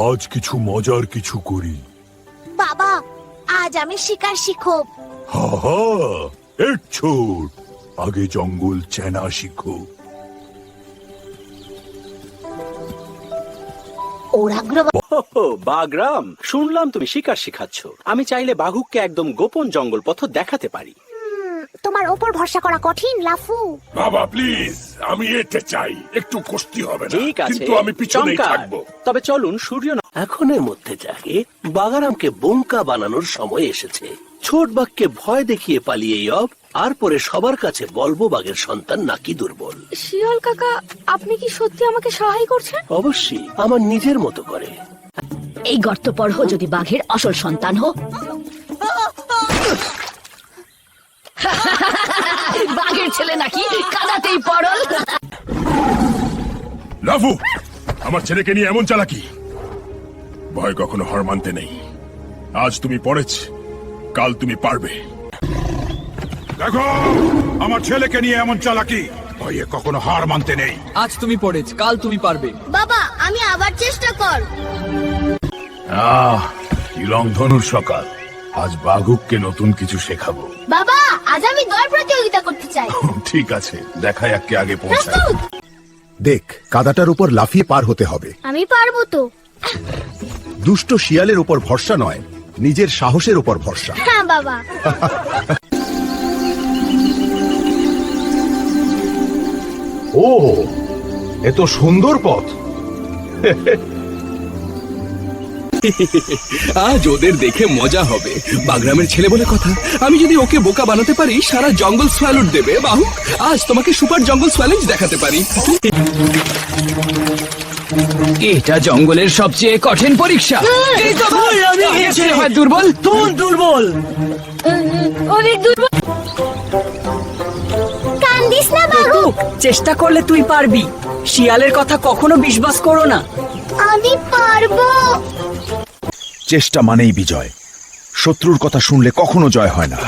আজ কিছু মজার কিছু করি। বাবা, আজ আমি শিকার শিখব। হা হা, এক ছোট, আগে জঙ্গল চেনা শিখো। বাগরাম, শুনলাম তুমি শিকার শিখাচ্ছ। আমি চাইলে বাঘুককে একদম গোপন জঙ্গল পথ দেখাতে পারি। তোমার ওপর ভরসা করা কঠিন, লাফু। বাবা প্লিজ, আমি এটা চাই। একটু কষ্টি হবে না, ঠিক আছে, কিন্তু আমি পিছনেই চমৎকার। থাকবো। তবে চলুন সূর্য এখনের মধ্যে যাকে বাগারামকে বোকা বানানোর সময় এসেছে। ছোট বাঘকে ভয় দেখিয়ে পালিয়ে ইয়ব, আর পরে সবার কাছে বলবো বাঘের সন্তান নাকি দুর্বল। শিয়াল কাকা, আপনি কি সত্যি আমাকে সহায় করছেন? অবশ্যই, আমার নিজের মতো করে। এই গর্ত পড়হ যদি বাঘের আসল সন্তান হো। বাঘের ছেলে নাকি কাদাতেই পড়ল। লাফু, আমার ছেলেকে নিয়ে এমন চালাকি! ভয় কখনো হার মানতে নেই। আজ তুমি পড়েছ, কাল তুমি পারবে। দেখো, আমার ছেলেকে নিয়ে এমন চালাকি! ভয়ে কখনো হার মানতে নেই। আজ তুমি পড়েছ, কাল তুমি পারবে। বাবা, আমি আবার চেষ্টা কর। কি রংধনুর সকাল! আজ বাঘুককে নতুন কিছু শেখাবো। বাবা, আজ আমি দৌড় প্রতিযোগিতা করতে চাই। ঠিক আছে, দেখাই আগে আগে পৌঁছায়। প্রস্তুত? দেখ, কাদাটার উপর লাফিয়ে পার হতে হবে। আমি পারবো তো। দুষ্ট শিয়ালের উপর ভরসা নয়, নিজের সাহসের উপর ভরসা। হ্যাঁ বাবা। ও, এত সুন্দর পথ! আজ ওদের দেখে মজা হবে। বাগরামের ছেলে বলে কথা, আমি যদি ওকে বোকা বানাতে পারি সারা জঙ্গল স্যালুট দেবে। বাহু, আজ তোমাকে সুপার জঙ্গল চ্যালেঞ্জ দেখাতে পারি। এটা জঙ্গলের সবচেয়ে কঠিন পরীক্ষা। দুর্বল, তুই দুর্বল। অনেক দুর্বল। কান্দিস না বাবু। চেষ্টা করলে তুই পারবি। শিয়ালের কথা কখনো বিশ্বাস করো না। আমি পারবো। চেষ্টা মানেই বিজয়। শত্রুর কথা শুনলে কখনো জয় হয় না।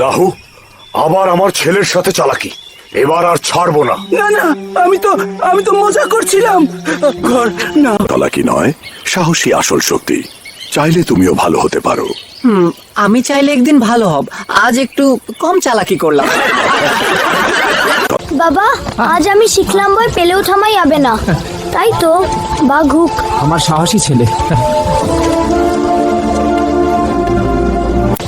রাহু, আবার আমার ছেলের সাথে চালাকি। এবার আর ছাড়বো না। না না, আমি তো মজা করছিলাম। না, চালাকি নয়, সাহসী আসল শক্তি। চাইলে তুমিও ভালো হতে পারো। আমি চাইলে একদিন ভালো হব। আজ একটু কম চালাকি করলাম। বাবা, আজ আমি শিখলাম বই পেলেও থামাই যাবে না। তাই তো বাঘুক আমার সাহসী ছেলে।